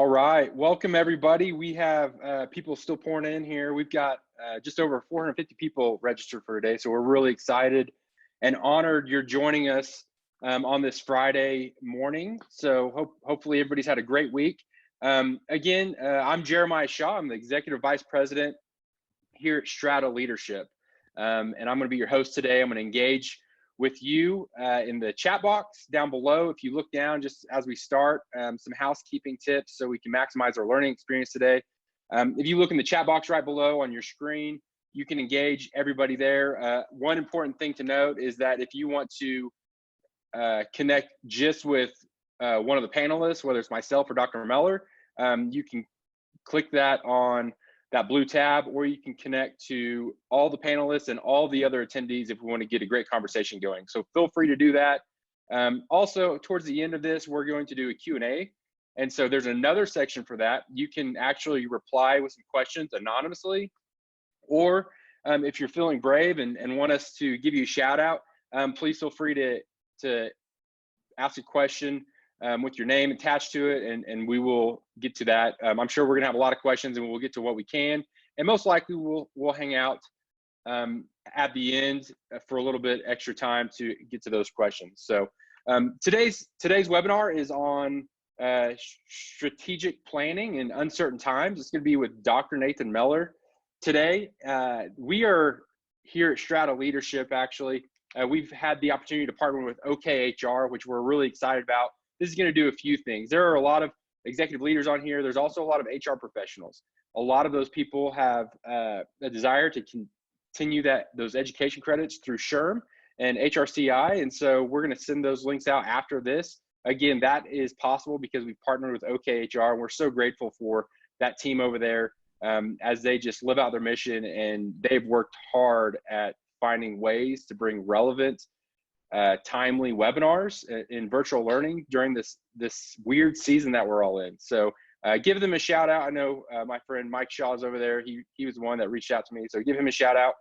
All right, welcome everybody. We have people still pouring in here. We've got just over 450 people registered for today, so we're really excited and honored you're joining us on this Friday morning. So hopefully everybody's had a great week. Again, I'm Jeremiah Shaw. I'm the Executive Vice President here at Strata Leadership, and I'm going to be your host today. I'm going to engage with you in the chat box down below. If you look down just as we start, some housekeeping tips so we can maximize our learning experience today. If you look in the chat box right below on your screen, you can engage everybody there. One important thing to note is that if you want to connect just with one of the panelists, whether it's myself or Dr. Mellor, you can click that on that blue tab, or you can connect to all the panelists and all the other attendees if we want to get a great conversation going. So feel free to do that. Also, towards the end of this, we're going to do a Q&A. And so there's another section for that. You can actually reply with some questions anonymously, or if you're feeling brave and want us to give you a shout out, please feel free to ask a question with your name attached to it, and we will get to that. I'm sure we're gonna have a lot of questions, and we'll get to what we can, and most likely we'll hang out at the end for a little bit extra time to get to those questions. So today's webinar is on strategic planning in uncertain times. It's gonna be with Dr. Nathan Mellor today. We are here at Strata Leadership, actually. We've had the opportunity to partner with OKHR, which we're really excited about. This is going to do a few things. There are a lot of executive leaders on here. There's also a lot of HR professionals. A lot of those people have a desire to continue those education credits through SHRM and HRCI. And so we're going to send those links out after this. Again, that is possible because we've partnered with OKHR, and we're so grateful for that team over there as they just live out their mission, and they've worked hard at finding ways to bring relevant, timely webinars in virtual learning during this weird season that we're all in. So give them a shout out. I know my friend Mike Shaw is over there. He was the one that reached out to me, so give him a shout out.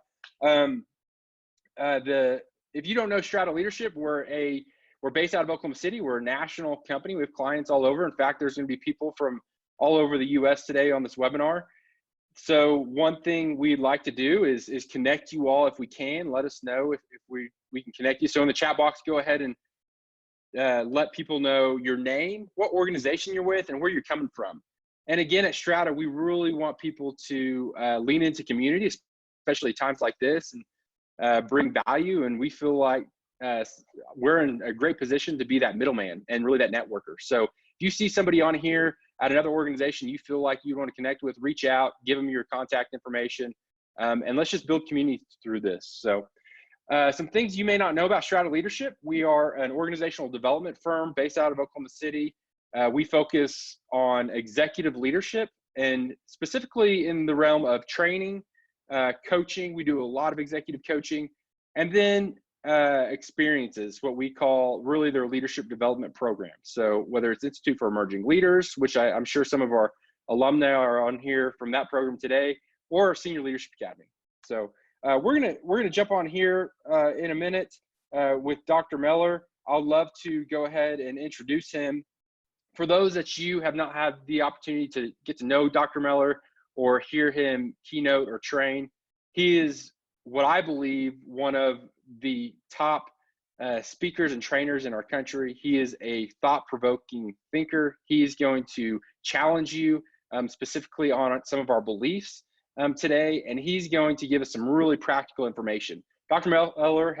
If you don't know Strata Leadership, we're based out of Oklahoma City. We're a national company. We have clients all over. In fact, there's going to be people from all over the U.S. today on this webinar. So one thing we'd like to do is connect you all if we can. Let us know if we can connect you. So in the chat box, go ahead and let people know your name, what organization you're with, and where you're coming from. And again, at Strata, we really want people to lean into community, especially times like this, and bring value. And we feel like we're in a great position to be that middleman and really that networker. So if you see somebody on here at another organization you feel like you want to connect with, reach out, give them your contact information, and let's just build community through this. So some things you may not know about Strata Leadership: we are an organizational development firm based out of Oklahoma City. We focus on executive leadership, and specifically in the realm of training, coaching. We do a lot of executive coaching, and then experiences, what we call really their leadership development programs. So whether it's Institute for Emerging Leaders, which I'm sure some of our alumni are on here from that program today, or Senior Leadership Academy. So we're gonna jump on here in a minute with Dr. Mellor. I'd love to go ahead and introduce him. For those that you have not had the opportunity to get to know Dr. Mellor or hear him keynote or train, he is what I believe one of the top speakers and trainers in our country. He is a thought-provoking thinker. He is going to challenge you specifically on some of our beliefs today, and he's going to give us some really practical information. Dr. Mellor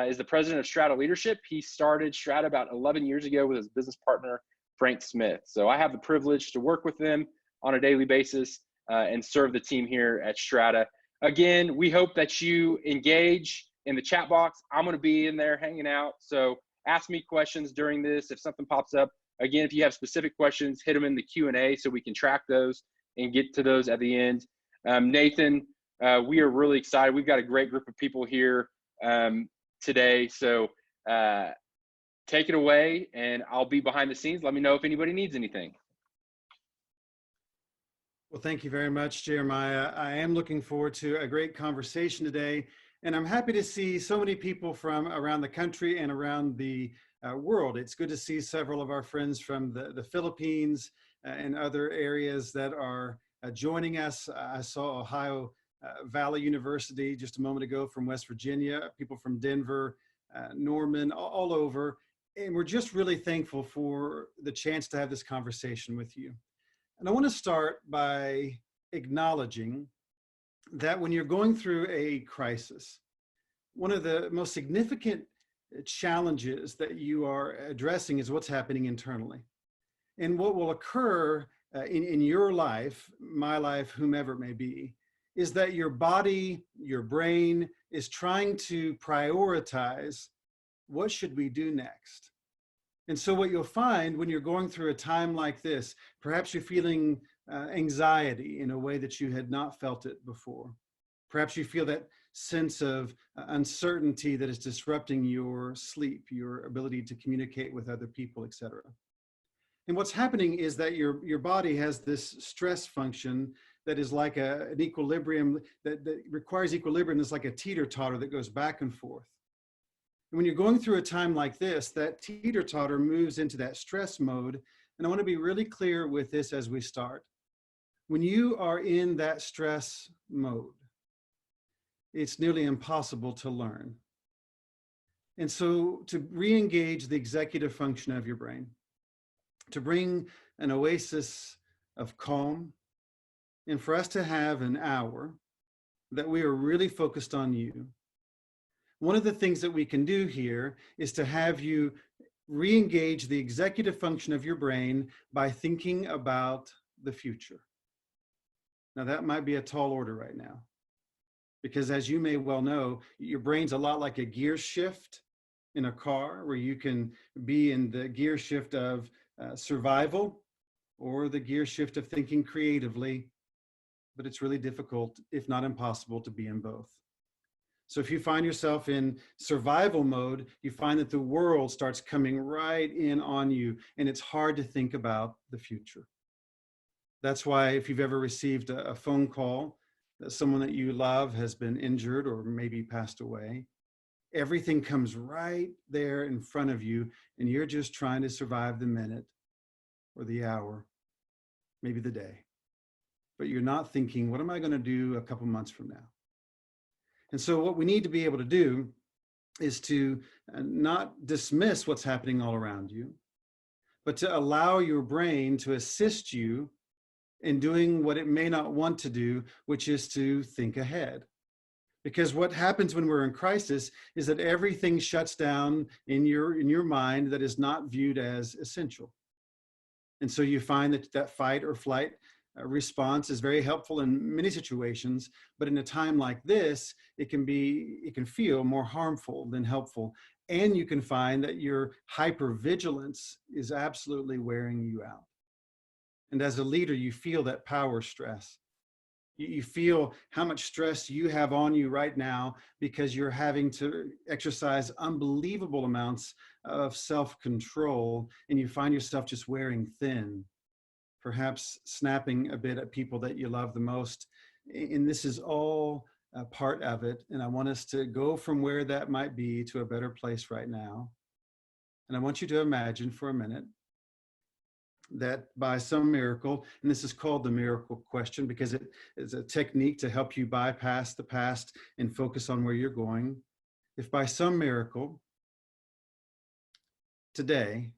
is the president of Strata Leadership. He started Strata about 11 years ago with his business partner, Frank Smith. So I have the privilege to work with them on a daily basis and serve the team here at Strata. Again, we hope that you engage in the chat box. I'm going to be in there hanging out. So ask me questions during this if something pops up. Again, if you have specific questions, hit them in the Q&A so we can track those and get to those at the end. Nathan, we are really excited. We've got a great group of people here today. So take it away, and I'll be behind the scenes. Let me know if anybody needs anything. Well, thank you very much, Jeremiah. I am looking forward to a great conversation today, and I'm happy to see so many people from around the country and around the world. It's good to see several of our friends from the Philippines, and other areas that are joining us. I saw Ohio Valley University just a moment ago from West Virginia, people from Denver, Norman, all over. And we're just really thankful for the chance to have this conversation with you. And I want to start by acknowledging that when you're going through a crisis, one of the most significant challenges that you are addressing is what's happening internally. And what will occur in your life, my life, whomever it may be, is that your body, your brain is trying to prioritize what should we do next. And so what you'll find when you're going through a time like this, perhaps you're feeling anxiety in a way that you had not felt it before. Perhaps you feel that sense of uncertainty that is disrupting your sleep, your ability to communicate with other people, etc. And what's happening is that your body has this stress function that is like an equilibrium, that requires equilibrium. It's like a teeter-totter that goes back and forth. And when you're going through a time like this, that teeter-totter moves into that stress mode. And I want to be really clear with this as we start. When you are in that stress mode, it's nearly impossible to learn. And so to re-engage the executive function of your brain, to bring an oasis of calm, and for us to have an hour that we are really focused on you. One of the things that we can do here is to have you re-engage the executive function of your brain by thinking about the future. Now that might be a tall order right now, because as you may well know, your brain's a lot like a gear shift in a car, where you can be in the gear shift of survival or the gear shift of thinking creatively, but it's really difficult, if not impossible, to be in both. So if you find yourself in survival mode, you find that the world starts coming right in on you, and it's hard to think about the future. That's why if you've ever received a phone call that someone that you love has been injured or maybe passed away, everything comes right there in front of you, and you're just trying to survive the minute or the hour, maybe the day. But you're not thinking, what am I going to do a couple months from now? And so what we need to be able to do is to not dismiss what's happening all around you, but to allow your brain to assist you in doing what it may not want to do, which is to think ahead. Because what happens when we're in crisis is that everything shuts down in your mind that is not viewed as essential. And so you find that fight or flight response is very helpful in many situations, but in a time like this, it can feel more harmful than helpful. And you can find that your hypervigilance is absolutely wearing you out. And as a leader, you feel that power stress. You feel how much stress you have on you right now because you're having to exercise unbelievable amounts of self-control, and you find yourself just wearing thin, perhaps snapping a bit at people that you love the most. And this is all a part of it. And I want us to go from where that might be to a better place right now. And I want you to imagine for a minute that by some miracle, and this is called the miracle question because it is a technique to help you bypass the past and focus on where you're going. If by some miracle, today,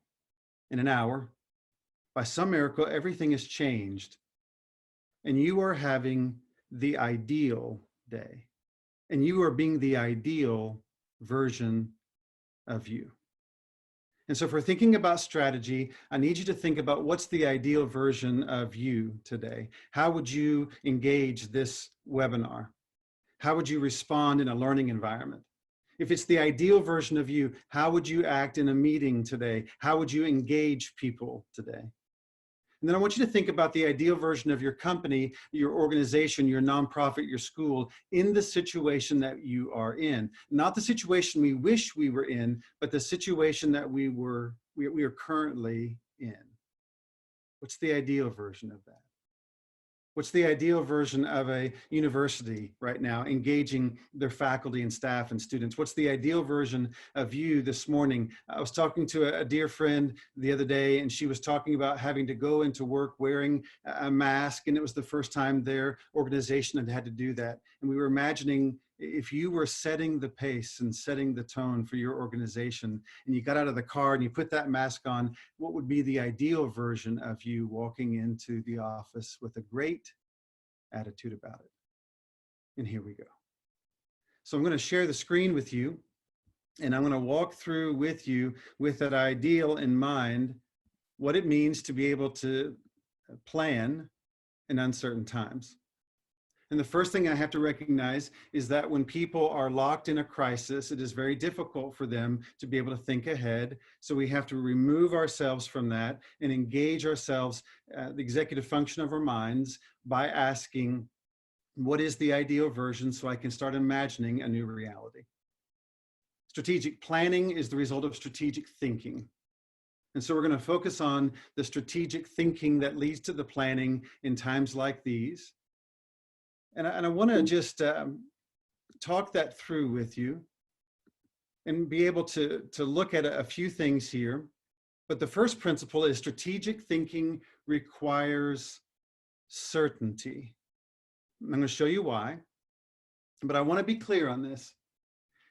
in an hour, by some miracle, everything has changed and you are having the ideal day and you are being the ideal version of you. And so if we're thinking about strategy, I need you to think about what's the ideal version of you today. How would you engage this webinar? How would you respond in a learning environment? If it's the ideal version of you, how would you act in a meeting today? How would you engage people today? And then I want you to think about the ideal version of your company, your organization, your nonprofit, your school, in the situation that you are in. Not the situation we wish we were in, but the situation that we are currently in. What's the ideal version of that? What's the ideal version of a university right now, engaging their faculty and staff and students? What's the ideal version of you this morning? I was talking to a dear friend the other day, and she was talking about having to go into work wearing a mask, and it was the first time their organization had to do that. And we were imagining if you were setting the pace and setting the tone for your organization, and you got out of the car and you put that mask on, what would be the ideal version of you walking into the office with a great attitude about it? And here we go. So I'm going to share the screen with you, and I'm going to walk through with you with that ideal in mind, what it means to be able to plan in uncertain times. And the first thing I have to recognize is that when people are locked in a crisis, it is very difficult for them to be able to think ahead. So we have to remove ourselves from that and engage ourselves, the executive function of our minds, by asking, what is the ideal version so I can start imagining a new reality? Strategic planning is the result of strategic thinking. And so we're going to focus on the strategic thinking that leads to the planning in times like these. And I want to just talk that through with you and be able to look at a few things here. But the first principle is strategic thinking requires certainty. I'm going to show you why, but I want to be clear on this.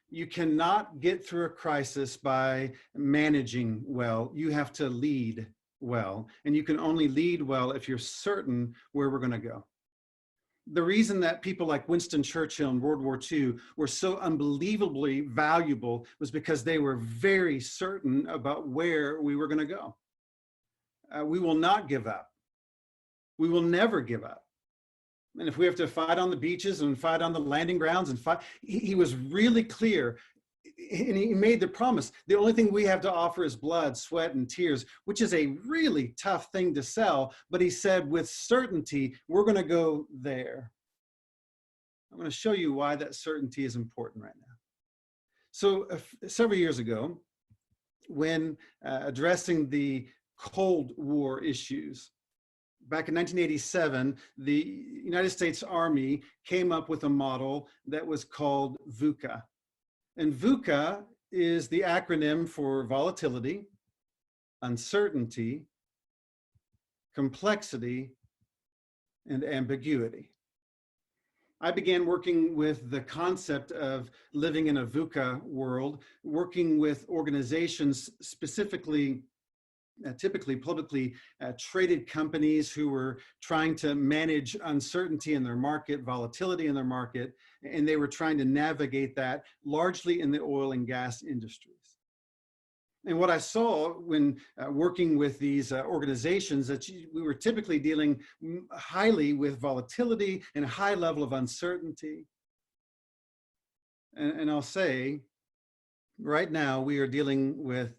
You cannot get through a crisis by managing well. You have to lead well, and you can only lead well if you're certain where we're going to go. The reason that people like Winston Churchill in World War II were so unbelievably valuable was because they were very certain about where we were going to go. We will not give up. We will never give up. And if we have to fight on the beaches and fight on the landing grounds and fight, he was really clear. And he made the promise, the only thing we have to offer is blood, sweat, and tears, which is a really tough thing to sell. But he said, with certainty, we're going to go there. I'm going to show you why that certainty is important right now. So several years ago, when addressing the Cold War issues, back in 1987, the United States Army came up with a model that was called VUCA. And VUCA is the acronym for volatility, uncertainty, complexity, and ambiguity. I began working with the concept of living in a VUCA world, working with organizations specifically typically publicly traded companies who were trying to manage uncertainty in their market, volatility in their market, and they were trying to navigate that largely in the oil and gas industries. And what I saw when working with these organizations, that we were typically dealing highly with volatility and a high level of uncertainty. And I'll say, right now we are dealing with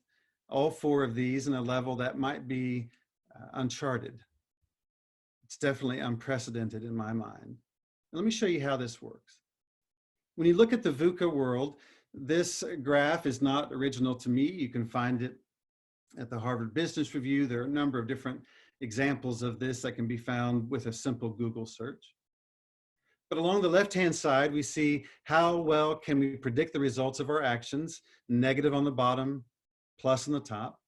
all four of these in a level that might be uncharted. It's definitely unprecedented in my mind. And let me show you how this works. When you look at the VUCA world, this graph is not original to me. You can find it at the Harvard Business Review. There are a number of different examples of this that can be found with a simple Google search. But along the left-hand side, we see how well can we predict the results of our actions, negative on the bottom, plus on the top.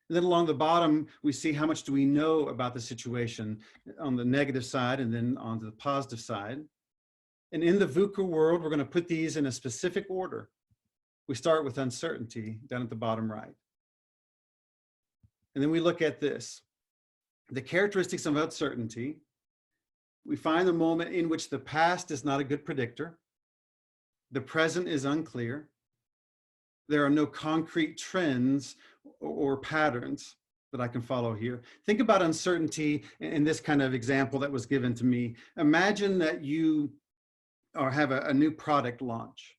And then along the bottom, we see how much do we know about the situation on the negative side and then on the positive side. And in the VUCA world, we're going to put these in a specific order. We start with uncertainty down at the bottom right. And then we look at this. The characteristics of uncertainty. We find the moment in which the past is not a good predictor. The present is unclear. There are no concrete trends or patterns that I can follow here. Think about uncertainty in this kind of example that was given to me. Imagine that you have a new product launch.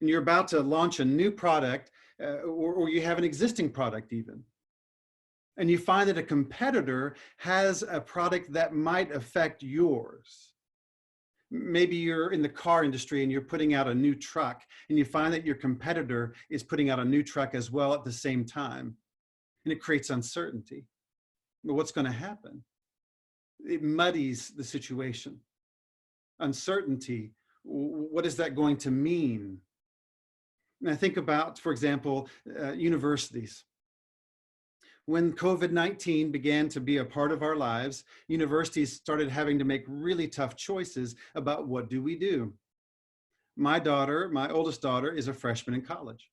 And you're about to launch a new product, or you have an existing product even. And you find that a competitor has a product that might affect yours. Maybe you're in the car industry and you're putting out a new truck, and you find that your competitor is putting out a new truck as well at the same time. And it creates uncertainty. But what's going to happen? It muddies the situation. Uncertainty, what is that going to mean? And I think about, for example, universities. When COVID-19 began to be a part of our lives, universities started having to make really tough choices about what do we do. My daughter, my oldest daughter, is a freshman in college.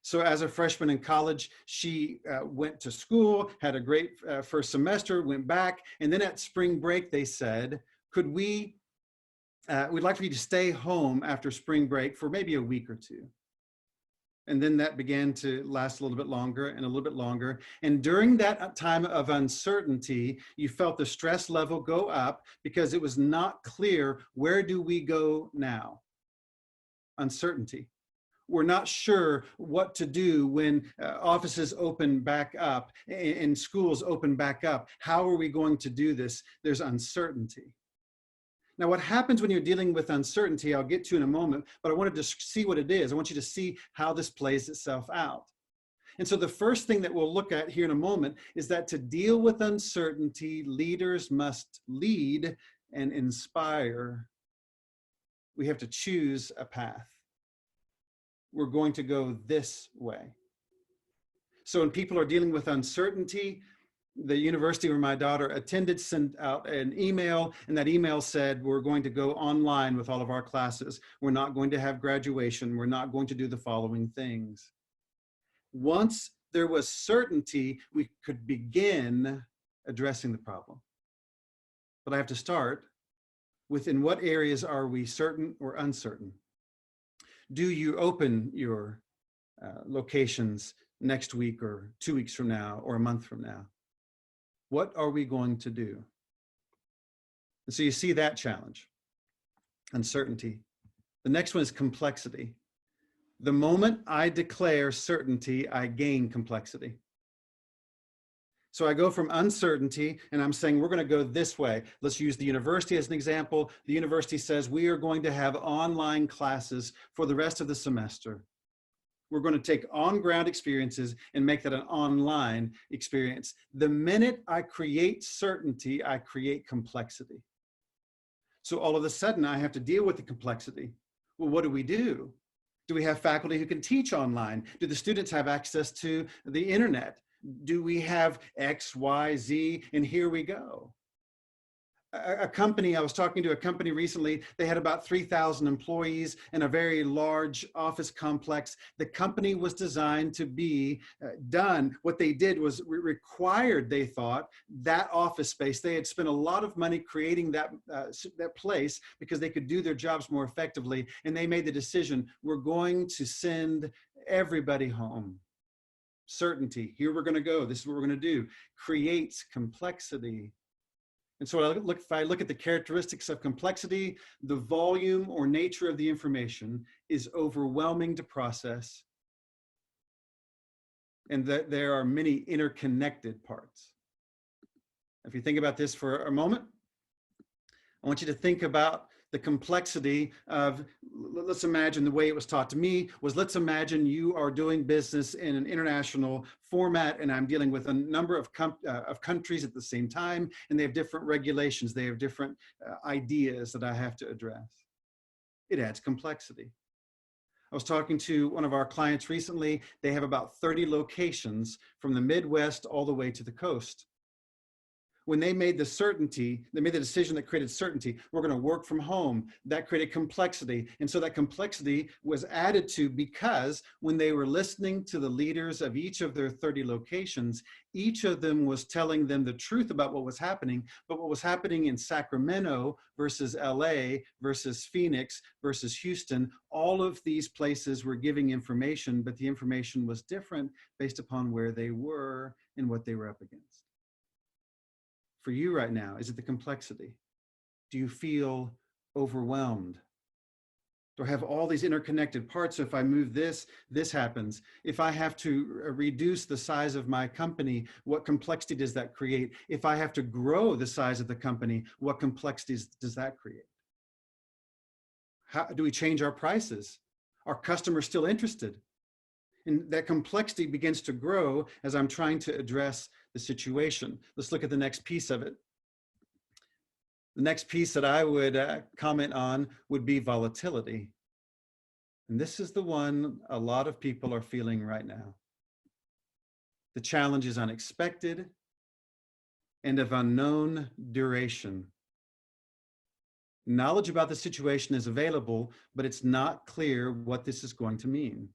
So as a freshman in college, she went to school, had a great first semester, went back, and then at spring break, they said, could we'd like for you to stay home after spring break for maybe a week or two. And then that began to last a little bit longer and a little bit longer. And during that time of uncertainty, you felt the stress level go up because it was not clear, where do we go now? Uncertainty. We're not sure what to do when offices open back up and schools open back up. How are we going to do this? There's uncertainty. Now, what happens when you're dealing with uncertainty, I'll get to in a moment, but I wanted to see what it is. I want you to see how this plays itself out. And so the first thing that we'll look at here in a moment is that to deal with uncertainty, leaders must lead and inspire. We have to choose a path. We're going to go this way. So when people are dealing with uncertainty, the university where my daughter attended sent out an email, and that email said, we're going to go online with all of our classes. We're not going to have graduation. We're not going to do the following things. Once there was certainty, we could begin addressing the problem. But I have to start with, in what areas are we certain or uncertain? Do you open your locations next week or 2 weeks from now or a month from now? What are we going to do? And so you see that challenge, uncertainty. The next one is complexity. The moment I declare certainty, I gain complexity. So I go from uncertainty and I'm saying, we're going to go this way. Let's use the university as an example. The university says we are going to have online classes for the rest of the semester. We're going to take on-ground experiences and make that an online experience. The minute I create certainty, I create complexity. So all of a sudden, I have to deal with the complexity. Well, what do we do? Do we have faculty who can teach online? Do the students have access to the internet? Do we have X, Y, Z, and here we go? A company, I was talking to a company recently, they had about 3,000 employees in a very large office complex. The company was designed to be done. What they did was required, they thought, that office space. They had spent a lot of money creating that place because they could do their jobs more effectively. And they made the decision, we're going to send everybody home. Certainty, here we're going to go. This is what we're going to do. Creates complexity. And so if I look at the characteristics of complexity, the volume or nature of the information is overwhelming to process, and that there are many interconnected parts. If you think about this for a moment, I want you to think about the complexity of, let's imagine the way it was taught to me was, let's imagine you are doing business in an international format and I'm dealing with a number of countries at the same time, and they have different regulations, they have different ideas that I have to address. It adds complexity. I was talking to one of our clients recently. They have about 30 locations from the Midwest all the way to the coast. When they made the certainty, they made the decision that created certainty. We're going to work from home. That created complexity. And so that complexity was added to because when they were listening to the leaders of each of their 30 locations, each of them was telling them the truth about what was happening, but what was happening in Sacramento versus LA versus Phoenix versus Houston, all of these places were giving information, but the information was different based upon where they were and what they were up against. For you right now, is it the complexity? Do you feel overwhelmed? Do I have all these interconnected parts? So if I move this, this happens. If I have to reduce the size of my company, what complexity does that create? If I have to grow the size of the company, what complexities does that create? How do we change our prices? Are customers still interested? And that complexity begins to grow as I'm trying to address the situation. Let's look at the next piece of it. The next piece that I would comment on would be volatility. And this is the one a lot of people are feeling right now. The challenge is unexpected and of unknown duration. Knowledge about the situation is available, but it's not clear what this is going to mean.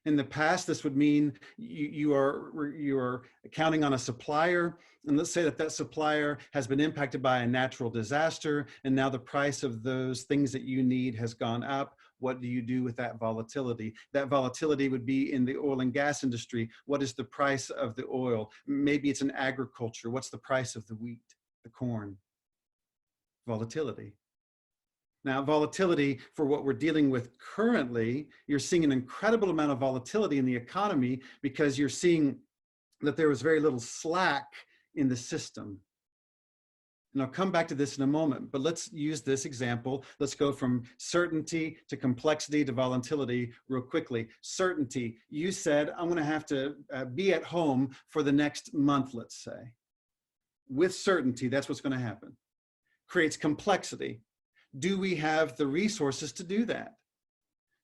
In the past, this would mean you are counting on a supplier, and let's say that supplier has been impacted by a natural disaster, and now the price of those things that you need has gone up. What do you do with that volatility? That volatility would be in the oil and gas industry. What is the price of the oil? Maybe it's in agriculture. What's the price of the wheat, the corn? Volatility. Now, volatility for what we're dealing with currently, you're seeing an incredible amount of volatility in the economy because you're seeing that there was very little slack in the system. And I'll come back to this in a moment, but let's use this example. Let's go from certainty to complexity to volatility real quickly. Certainty, you said, I'm going to have to be at home for the next month, let's say. With certainty, that's what's going to happen. Creates complexity. Do we have the resources to do that?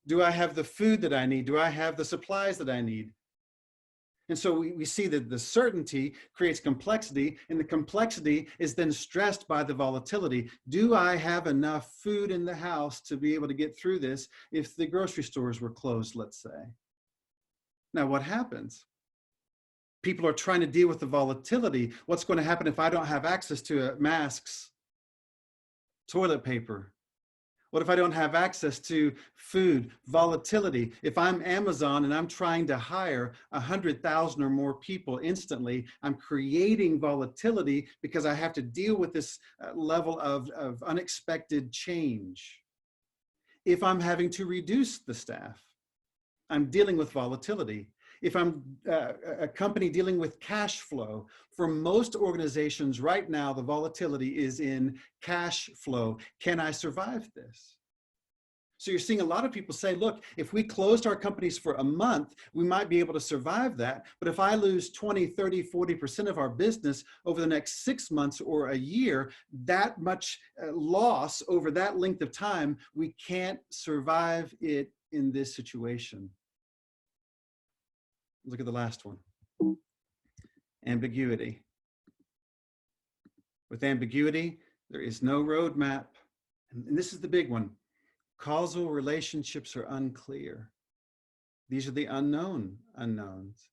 Do I have the food that I need? Do I have the supplies that I need? And so we see that the certainty creates complexity, and the complexity is then stressed by the volatility. Do I have enough food in the house to be able to get through this if the grocery stores were closed, let's say? Now, what happens? People are trying to deal with the volatility. What's going to happen if I don't have access to masks? Toilet paper? What if I don't have access to food? Volatility. If I'm Amazon and I'm trying to hire 100,000 or more people instantly, I'm creating volatility because I have to deal with this level of unexpected change. If I'm having to reduce the staff, I'm dealing with volatility. If I'm a company dealing with cash flow, for most organizations right now, the volatility is in cash flow. Can I survive this? So you're seeing a lot of people say, look, if we closed our companies for a month, we might be able to survive that. But if I lose 20, 30, 40% of our business over the next 6 months or a year, that much loss over that length of time, we can't survive it in this situation. Look at the last one. Ambiguity. With ambiguity, there is no roadmap. And this is the big one. Causal relationships are unclear. These are the unknown unknowns,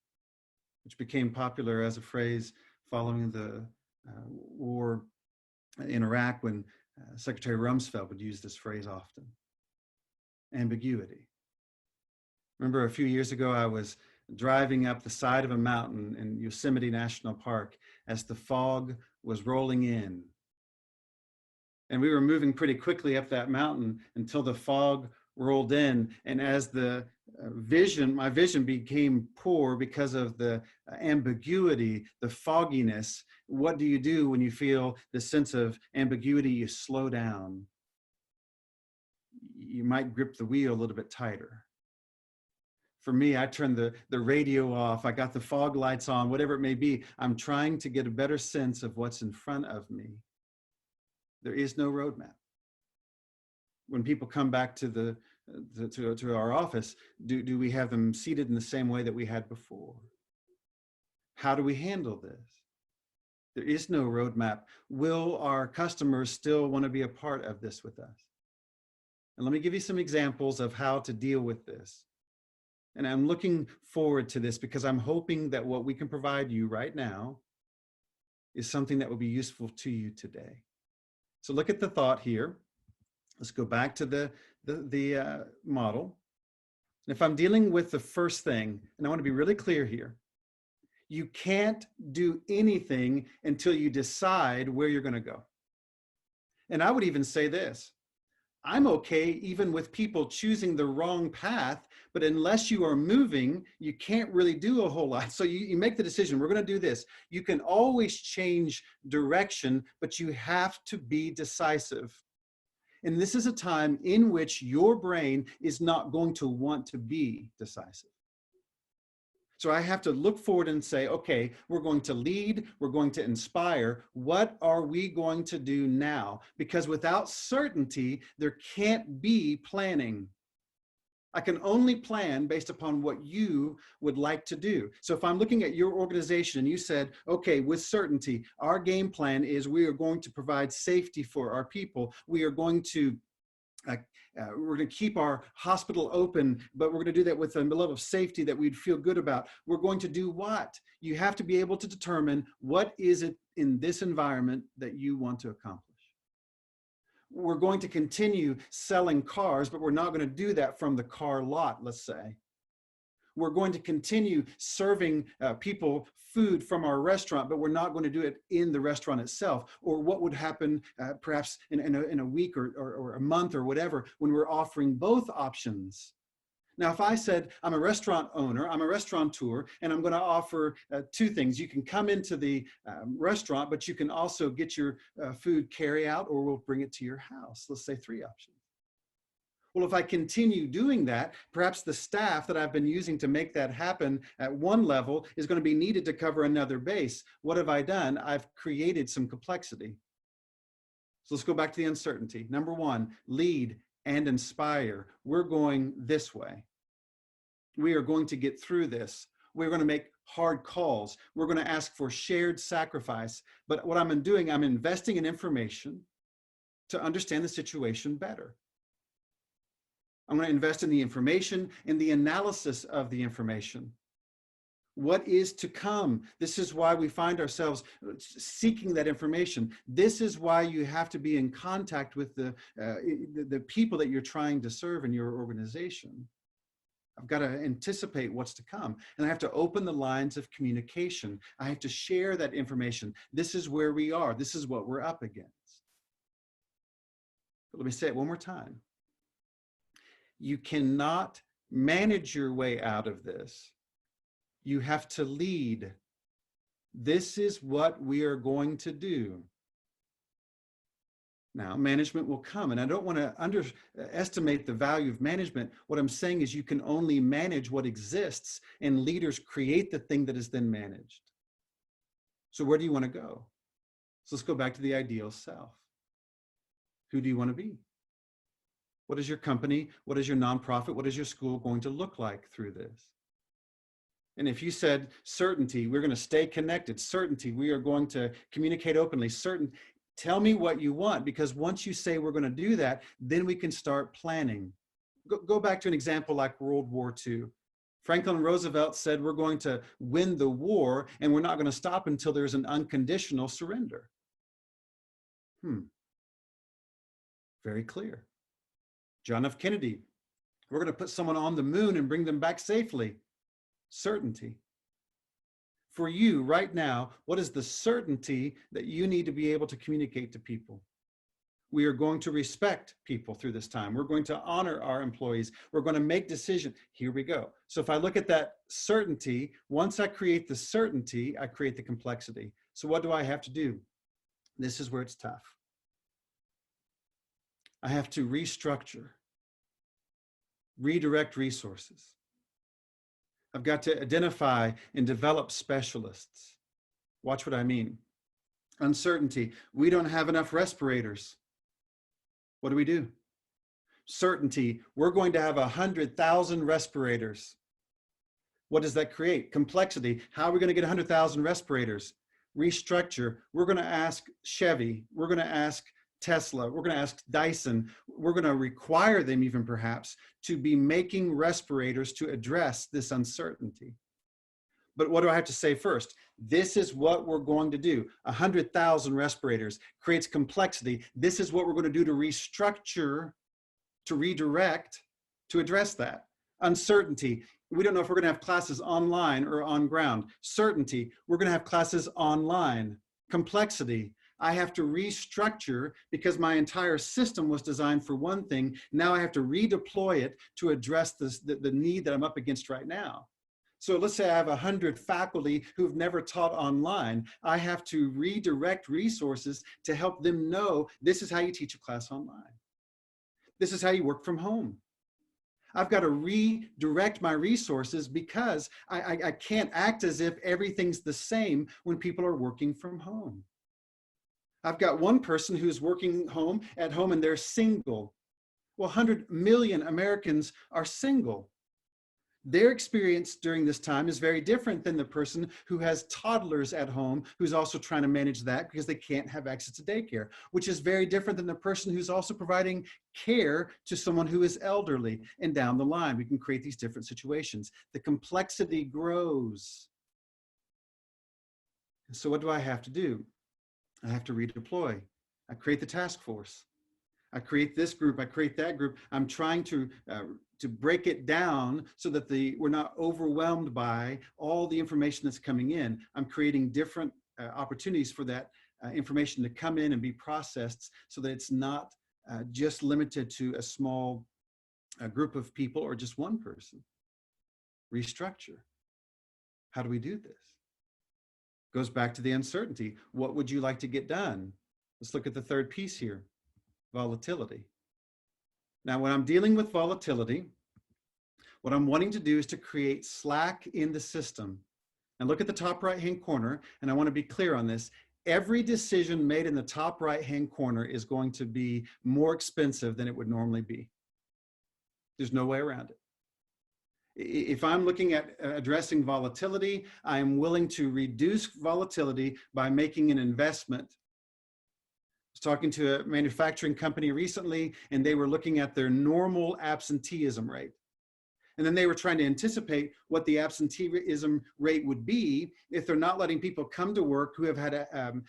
which became popular as a phrase following the war in Iraq when Secretary Rumsfeld would use this phrase often. Ambiguity. Remember a few years ago, I was driving up the side of a mountain in Yosemite National Park as the fog was rolling in. And we were moving pretty quickly up that mountain until the fog rolled in. And as the my vision became poor because of the ambiguity, the fogginess, what do you do when you feel the sense of ambiguity? You slow down. You might grip the wheel a little bit tighter. For me, I turned the radio off. I got the fog lights on, whatever it may be. I'm trying to get a better sense of what's in front of me. There is no roadmap. When people come back to to our office, do we have them seated in the same way that we had before? How do we handle this? There is no roadmap. Will our customers still want to be a part of this with us? And let me give you some examples of how to deal with this. And I'm looking forward to this because I'm hoping that what we can provide you right now is something that will be useful to you today. So look at the thought here. Let's go back to the model. And if I'm dealing with the first thing, and I want to be really clear here, you can't do anything until you decide where you're going to go. And I would even say this. I'm okay even with people choosing the wrong path, but unless you are moving, you can't really do a whole lot. So you make the decision, we're going to do this. You can always change direction, but you have to be decisive. And this is a time in which your brain is not going to want to be decisive. So I have to look forward and say, okay, we're going to lead, we're going to inspire. What are we going to do now? Because without certainty, there can't be planning. I can only plan based upon what you would like to do. So if I'm looking at your organization and you said, okay, with certainty, our game plan is we are going to provide safety for our people. We are going to we're going to keep our hospital open, but we're going to do that with a level of safety that we'd feel good about. We're going to do what? You have to be able to determine what is it in this environment that you want to accomplish. We're going to continue selling cars, but we're not going to do that from the car lot, let's say. We're going to continue serving people food from our restaurant, but we're not going to do it in the restaurant itself. Or what would happen perhaps in a week or a month or whatever when we're offering both options. Now, if I said, I'm a restaurant owner, I'm a restaurateur, and I'm going to offer two things. You can come into the restaurant, but you can also get your food carry out, or we'll bring it to your house. Let's say 3 options. Well, if I continue doing that, perhaps the staff that I've been using to make that happen at one level is going to be needed to cover another base. What have I done? I've created some complexity. So let's go back to the uncertainty. Number 1, lead and inspire. We're going this way. We are going to get through this. We're going to make hard calls. We're going to ask for shared sacrifice. But what I'm doing, I'm investing in information to understand the situation better. I'm going to invest in the information and the analysis of the information. What is to come? This is why we find ourselves seeking that information. This is why you have to be in contact with the people that you're trying to serve in your organization. I've got to anticipate what's to come. And I have to open the lines of communication. I have to share that information. This is where we are. This is what we're up against. But let me say it one more time. You cannot manage your way out of this. You have to lead. This is what we are going to do. Now, management will come, and I don't want to underestimate the value of management. What I'm saying is you can only manage what exists, and leaders create the thing that is then managed. So where do you want to go? So let's go back to the ideal self. Who do you want to be? What is your company? What is your nonprofit? What is your school going to look like through this? And if you said certainty, we're going to stay connected. Certainty, we are going to communicate openly. Tell me what you want, because once you say we're going to do that, then we can start planning. Go back to an example like World War II. Franklin Roosevelt said we're going to win the war and we're not going to stop until there's an unconditional surrender. Very clear. John F. Kennedy, we're going to put someone on the moon and bring them back safely. Certainty. For you right now, what is the certainty that you need to be able to communicate to people? We are going to respect people through this time. We're going to honor our employees. We're going to make decisions. Here we go. So if I look at that certainty, once I create the certainty, I create the complexity. So what do I have to do? This is where it's tough. I have to restructure, redirect resources. I've got to identify and develop specialists. Watch what I mean. Uncertainty. We don't have enough respirators. What do? Certainty. We're going to have 100,000 respirators. What does that create? Complexity. How are we going to get 100,000 respirators? Restructure. We're going to ask Chevy. We're going to ask Tesla, we're going to ask Dyson, we're going to require them even perhaps to be making respirators to address this uncertainty. But what do I have to say first? This is what we're going to do. 100,000 respirators creates complexity. This is what we're going to do to restructure, to redirect, to address that. Uncertainty. We don't know if we're going to have classes online or on ground. Certainty. We're going to have classes online. Complexity. I have to restructure because my entire system was designed for one thing. Now I have to redeploy it to address the need that I'm up against right now. So let's say I have 100 faculty who've never taught online. I have to redirect resources to help them know this is how you teach a class online. This is how you work from home. I've got to redirect my resources because I can't act as if everything's the same when people are working from home. I've got one person who's working at home and they're single. Well, 100 million Americans are single. Their experience during this time is very different than the person who has toddlers at home, who's also trying to manage that because they can't have access to daycare, which is very different than the person who's also providing care to someone who is elderly. And down the line, we can create these different situations. The complexity grows. So what do I have to do? I have to redeploy. I create the task force. I create this group, I create that group. I'm trying to break it down so that we're not overwhelmed by all the information that's coming in. I'm creating different opportunities for that information to come in and be processed so that it's not just limited to a small group of people or just one person. Restructure. How do we do this? Goes back to the uncertainty. What would you like to get done? Let's look at the third piece here. Volatility. Now, when I'm dealing with volatility, what I'm wanting to do is to create slack in the system. And look at the top right-hand corner, and I want to be clear on this. Every decision made in the top right-hand corner is going to be more expensive than it would normally be. There's no way around it. If I'm looking at addressing volatility, I am willing to reduce volatility by making an investment. I was talking to a manufacturing company recently, and they were looking at their normal absenteeism rate. And then they were trying to anticipate what the absenteeism rate would be if they're not letting people come to work who have had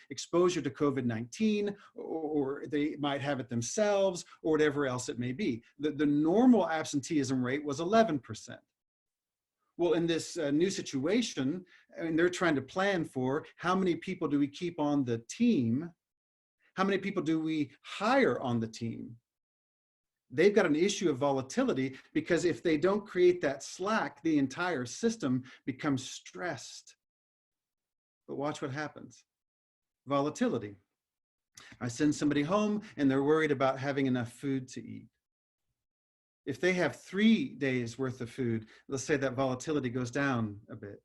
exposure to COVID-19, or they might have it themselves, or whatever else it may be. The normal absenteeism rate was 11%. Well, in this new situation, and they're trying to plan for how many people do we keep on the team? How many people do we hire on the team? They've got an issue of volatility because if they don't create that slack, the entire system becomes stressed. But watch what happens. Volatility. I send somebody home and they're worried about having enough food to eat. If they have 3 days worth of food, let's say that volatility goes down a bit.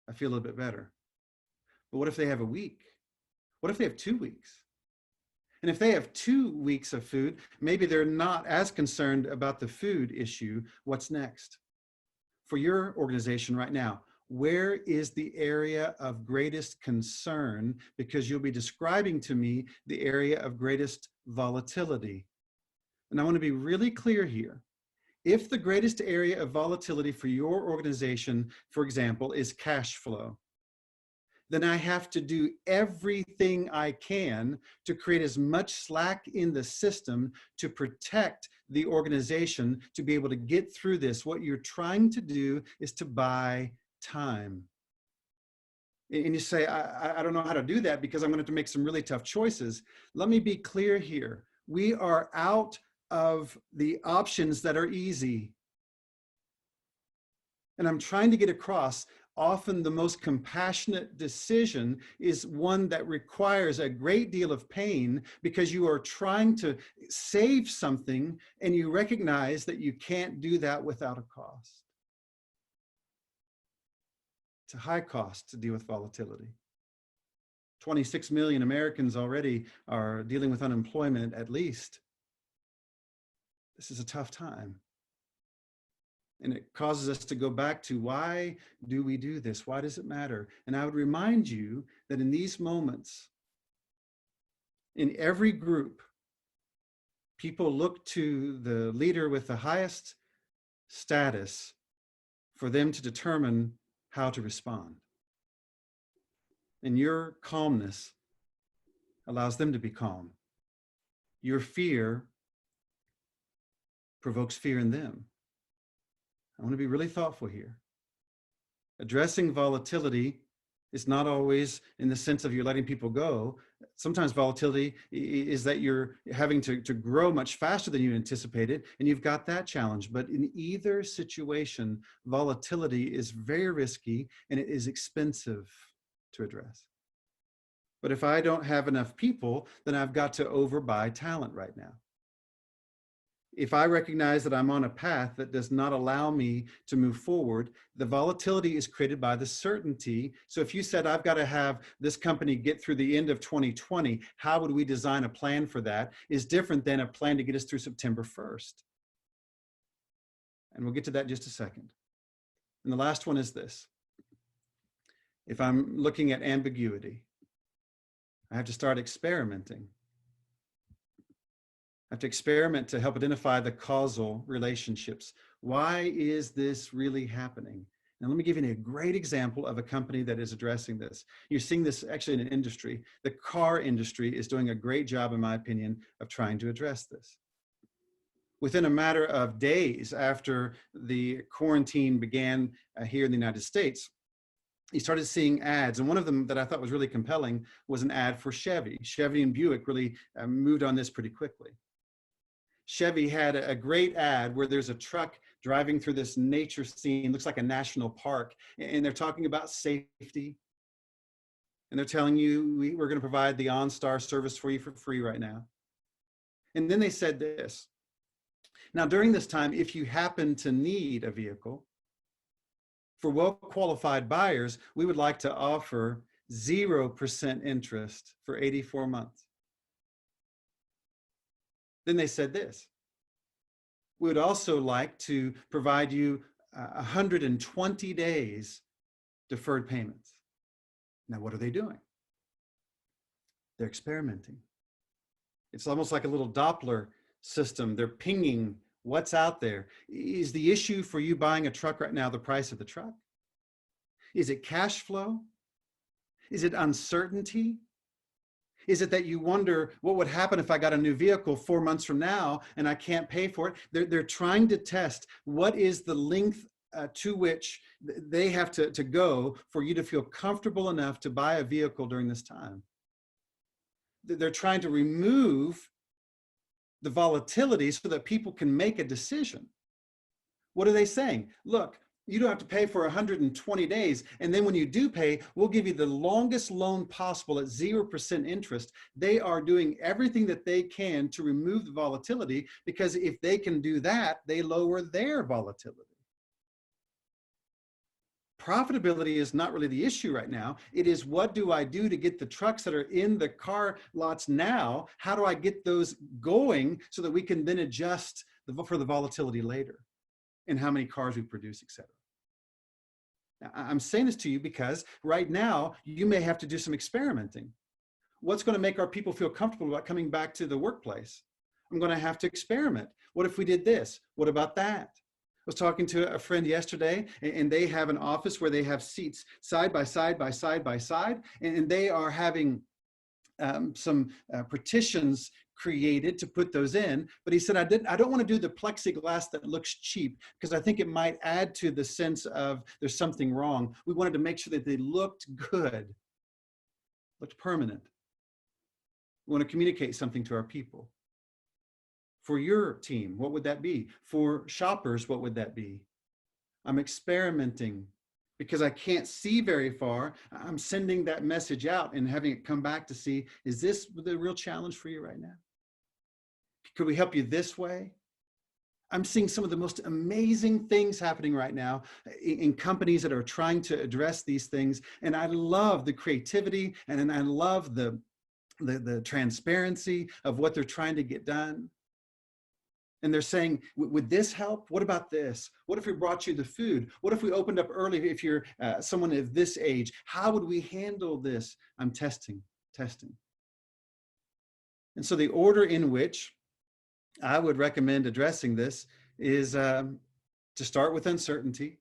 I feel a little bit better. But what if they have a week? What if they have 2 weeks? And if they have 2 weeks of food, maybe they're not as concerned about the food issue. What's next? For your organization right now, where is the area of greatest concern? Because you'll be describing to me the area of greatest volatility. And I want to be really clear here. If the greatest area of volatility for your organization, for example, is cash flow, then I have to do everything I can to create as much slack in the system to protect the organization to be able to get through this. What you're trying to do is to buy time. And you say, I don't know how to do that because I'm going to have to make some really tough choices. Let me be clear here. We are out of the options that are easy. And I'm trying to get across, often the most compassionate decision is one that requires a great deal of pain because you are trying to save something and you recognize that you can't do that without a cost. It's a high cost to deal with volatility. 26 million Americans already are dealing with unemployment at least. This is a tough time. And it causes us to go back to, why do we do this? Why does it matter? And I would remind you that in these moments, in every group, people look to the leader with the highest status for them to determine how to respond. And your calmness allows them to be calm. Your fear provokes fear in them. I want to be really thoughtful here. Addressing volatility is not always in the sense of you're letting people go. Sometimes volatility is that you're having to grow much faster than you anticipated, and you've got that challenge. But in either situation, volatility is very risky and it is expensive to address. But if I don't have enough people, then I've got to overbuy talent right now. If I recognize that I'm on a path that does not allow me to move forward, the volatility is created by the certainty. So if you said, I've got to have this company get through the end of 2020, how would we design a plan for that is different than a plan to get us through September 1st. And we'll get to that in just a second. And the last one is this. If I'm looking at ambiguity, I have to start experimenting. I have to experiment to help identify the causal relationships. Why is this really happening? Now, let me give you a great example of a company that is addressing this. You're seeing this actually in an industry. The car industry is doing a great job, in my opinion, of trying to address this. Within a matter of days after the quarantine began here in the United States, you started seeing ads, and one of them that I thought was really compelling was an ad for Chevy. Chevy and Buick really moved on this pretty quickly. Chevy had a great ad where there's a truck driving through this nature scene, looks like a national park, and they're talking about safety. And they're telling you, we're going to provide the OnStar service for you for free right now. And then they said this. Now, during this time, if you happen to need a vehicle, for well-qualified buyers, we would like to offer 0% interest for 84 months. Then they said this. We would also like to provide you 120 days deferred payments. Now, what are they doing? They're experimenting. It's almost like a little Doppler system. They're pinging what's out there. Is the issue for you buying a truck right now the price of the truck? Is it cash flow? Is it uncertainty? Is it that you wonder what would happen if I got a new vehicle 4 months from now and I can't pay for it? They're trying to test what is the length to which they have to go for you to feel comfortable enough to buy a vehicle during this time. They're trying to remove the volatility so that people can make a decision. What are they saying? Look, you don't have to pay for 120 days. And then when you do pay, we'll give you the longest loan possible at 0% interest. They are doing everything that they can to remove the volatility, because if they can do that, they lower their volatility. Profitability is not really the issue right now. It is, what do I do to get the trucks that are in the car lots now? How do I get those going so that we can then adjust for the volatility later? And how many cars we produce, et cetera. Now, I'm saying this to you because right now you may have to do some experimenting. What's going to make our people feel comfortable about coming back to the workplace? I'm going to have to experiment. What if we did this? What about that? I was talking to a friend yesterday, and they have an office where they have seats side by side by side by side, and they are having some partitions created to put those in. But he said, I don't want to do the plexiglass that looks cheap, because I think it might add to the sense of there's something wrong. We wanted to make sure that they looked good, looked permanent. We want to communicate something to our people. For your team, what would that be? For shoppers, what would that be? I'm experimenting. Because I can't see very far, I'm sending that message out and having it come back to see, is this the real challenge for you right now? Could we help you this way? I'm seeing some of the most amazing things happening right now in companies that are trying to address these things. And I love the creativity, and I love the transparency of what they're trying to get done. And they're saying, would this help? What about this? What if we brought you the food? What if we opened up early if you're someone of this age? How would we handle this? I'm testing. And so the order in which I would recommend addressing this is to start with uncertainty,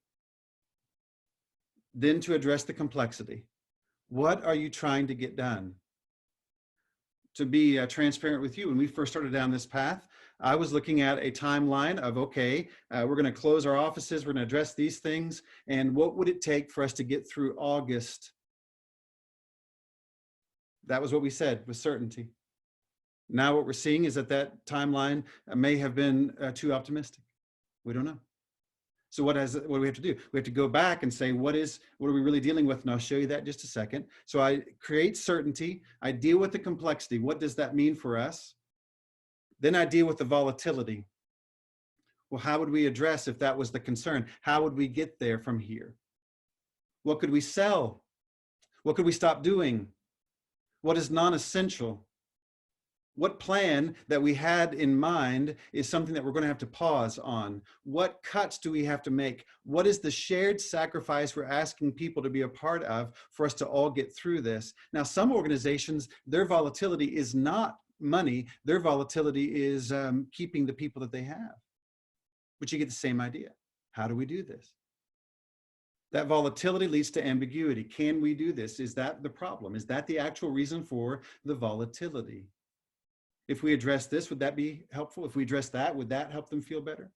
then to address the complexity. What are you trying to get done? To be transparent with you, when we first started down this path, I was looking at a timeline of, okay, we're going to close our offices, we're going to address these things, and what would it take for us to get through August? That was what we said with certainty. Now what we're seeing is that that timeline may have been too optimistic. We don't know. So what do we have to do? We have to go back and say, what are we really dealing with? And I'll show you that in just a second. So I create certainty. I deal with the complexity. What does that mean for us? Then I deal with the volatility. Well, how would we address if that was the concern? How would we get there from here? What could we sell? What could we stop doing? What is non-essential? What plan that we had in mind is something that we're going to have to pause on? What cuts do we have to make? What is the shared sacrifice we're asking people to be a part of for us to all get through this? Now, some organizations, their volatility is not money. Their volatility is keeping the people that they have. But you get the same idea. How do we do this? That volatility leads to ambiguity. Can we do this? Is that the problem? Is that the actual reason for the volatility? If we address this, would that be helpful? If we address that, would that help them feel better?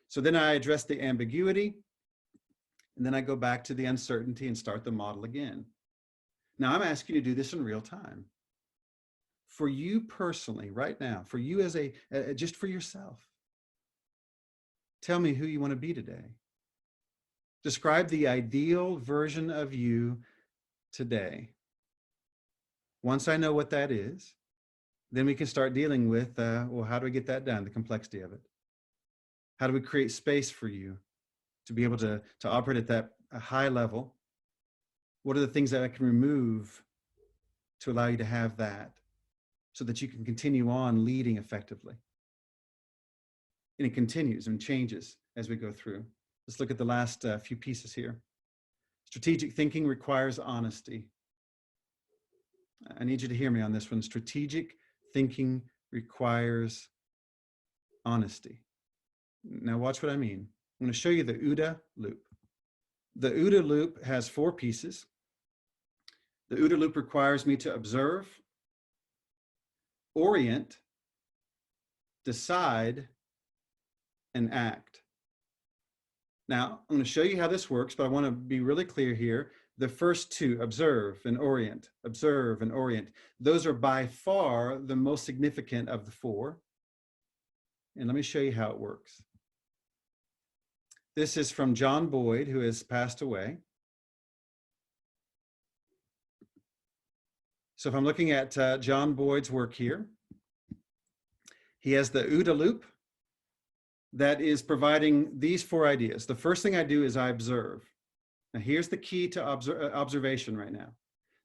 So then I address the ambiguity, and then I go back to the uncertainty and start the model again. Now I'm asking you to do this in real time. For you personally, right now, for you as just for yourself, tell me who you want to be today. Describe the ideal version of you today. Once I know what that is, then we can start dealing with, well, how do we get that done? The complexity of it. How do we create space for you to be able to operate at that high level? What are the things that I can remove to allow you to have that so that you can continue on leading effectively? And it continues and changes as we go through. Let's look at the last few pieces here. Strategic thinking requires honesty. I need you to hear me on this one. Strategic thinking requires honesty. Now watch what I mean. I'm going to show you the OODA loop. The OODA loop has 4 pieces. The OODA loop requires me to observe, orient, decide, and act. Now, I'm going to show you how this works, but I want to be really clear here. The first 2, observe and orient, those are by far the most significant of the 4. And let me show you how it works. This is from John Boyd, who has passed away. So if I'm looking at John Boyd's work here, he has the OODA loop that is providing these 4 ideas. The first thing I do is I observe. Now here's the key to observation right now.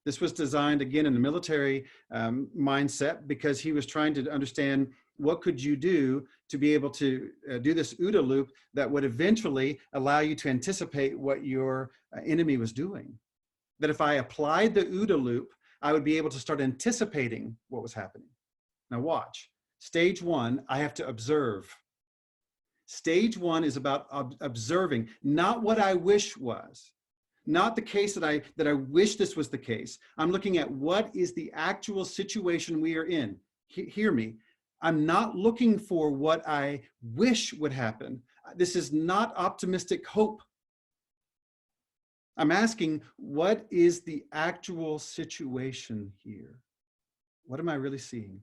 This was designed again in the military mindset because he was trying to understand what could you do to be able to do this OODA loop that would eventually allow you to anticipate what your enemy was doing. That if I applied the OODA loop, I would be able to start anticipating what was happening. Now watch. Stage 1, I have to observe. Stage 1 is about observing, not what I wish was, not the case that I wish this was the case. I'm looking at what is the actual situation we are in. Hear me. I'm not looking for what I wish would happen. This is not optimistic hope. I'm asking, what is the actual situation here? What am I really seeing?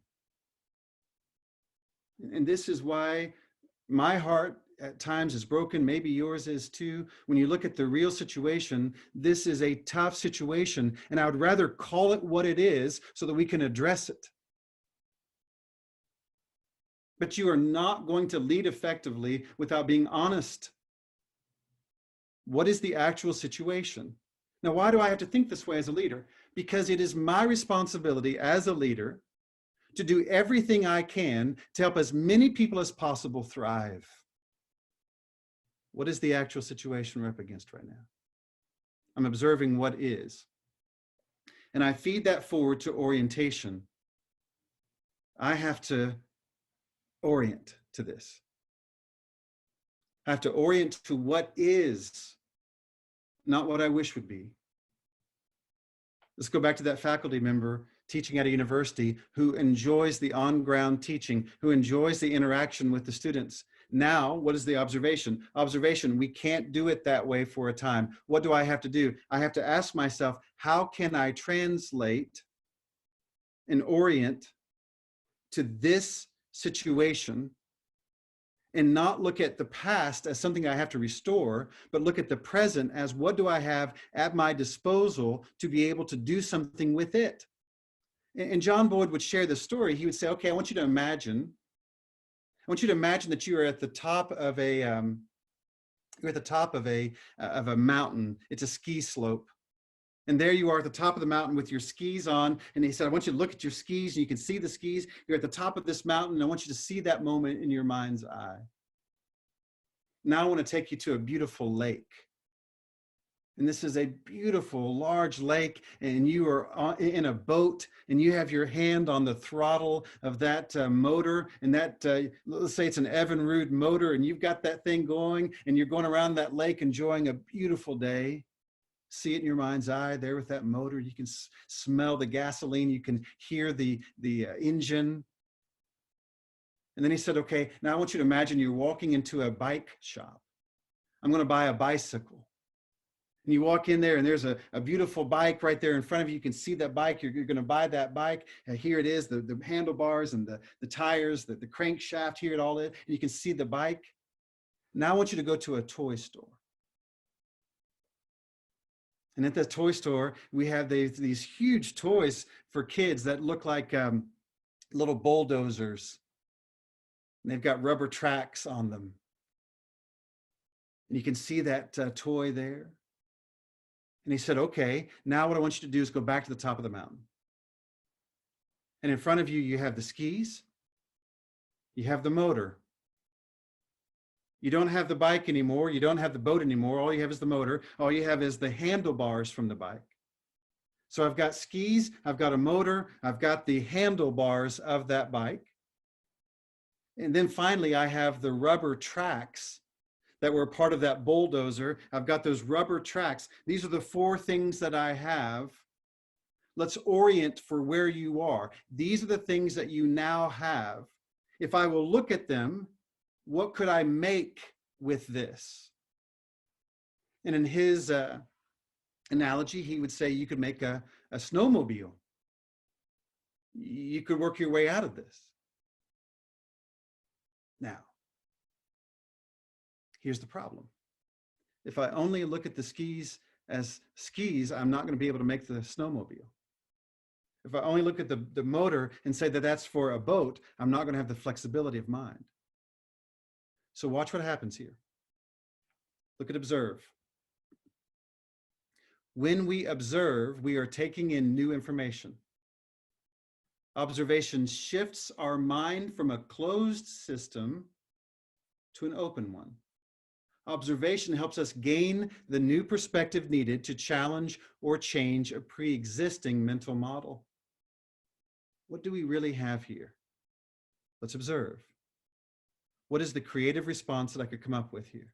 And this is why my heart at times is broken. Maybe yours is too. When you look at the real situation, this is a tough situation, and I would rather call it what it is so that we can address it. But you are not going to lead effectively without being honest. What is the actual situation? Now, why do I have to think this way as a leader? Because it is my responsibility as a leader to do everything I can to help as many people as possible thrive. What is the actual situation we're up against right now? I'm observing what is. And I feed that forward to orientation. I have to orient to this. I have to orient to what is, not what I wish would be. Let's go back to that faculty member teaching at a university who enjoys the on-ground teaching, who enjoys the interaction with the students. Now, what is the observation? Observation, we can't do it that way for a time. What do I have to do? I have to ask myself, how can I translate and orient to this situation and not look at the past as something I have to restore, but look at the present as what do I have at my disposal to be able to do something with it? And John Boyd would share this story. He would say, okay, I want you to imagine want you to imagine that you are at the top of a, you're at the top of a mountain. It's a ski slope. And there you are at the top of the mountain with your skis on. And he said, I want you to look at your skis and you can see the skis. You're at the top of this mountain. And I want you to see that moment in your mind's eye. Now I want to take you to a beautiful lake. And this is a beautiful, large lake, and you are in a boat, and you have your hand on the throttle of that motor, and that, let's say it's an Evinrude motor, and you've got that thing going, and you're going around that lake enjoying a beautiful day. See it in your mind's eye there with that motor. You can smell the gasoline. You can hear the engine. And then he said, okay, now I want you to imagine you're walking into a bike shop. I'm going to buy a bicycle. And you walk in there and there's a beautiful bike right there in front of you. You can see that bike. You're going to buy that bike. And here it is, the handlebars and the tires, the crankshaft, here it all is. And you can see the bike. Now I want you to go to a toy store. And at the toy store, we have these huge toys for kids that look like little bulldozers. And they've got rubber tracks on them. And you can see that toy there. And he said, okay, now what I want you to do is go back to the top of the mountain. And in front of you, you have the skis. You have the motor. You don't have the bike anymore. You don't have the boat anymore. All you have is the motor. All you have is the handlebars from the bike. So I've got skis, I've got a motor, I've got the handlebars of that bike. And then finally, I have the rubber tracks that were part of that bulldozer. I've got those rubber tracks. These are the four things that I have. Let's orient for where you are. These are the things that you now have. If I will look at them, what could I make with this? And in his analogy, he would say you could make a snowmobile. You could work your way out of this. Now, here's the problem. If I only look at the skis as skis, I'm not going to be able to make the snowmobile. If I only look at the motor and say that that's for a boat, I'm not going to have the flexibility of mind. So watch what happens here. Look at observe. When we observe, we are taking in new information. Observation shifts our mind from a closed system to an open one. Observation helps us gain the new perspective needed to challenge or change a pre-existing mental model. What do we really have here? Let's observe. What is the creative response that I could come up with here?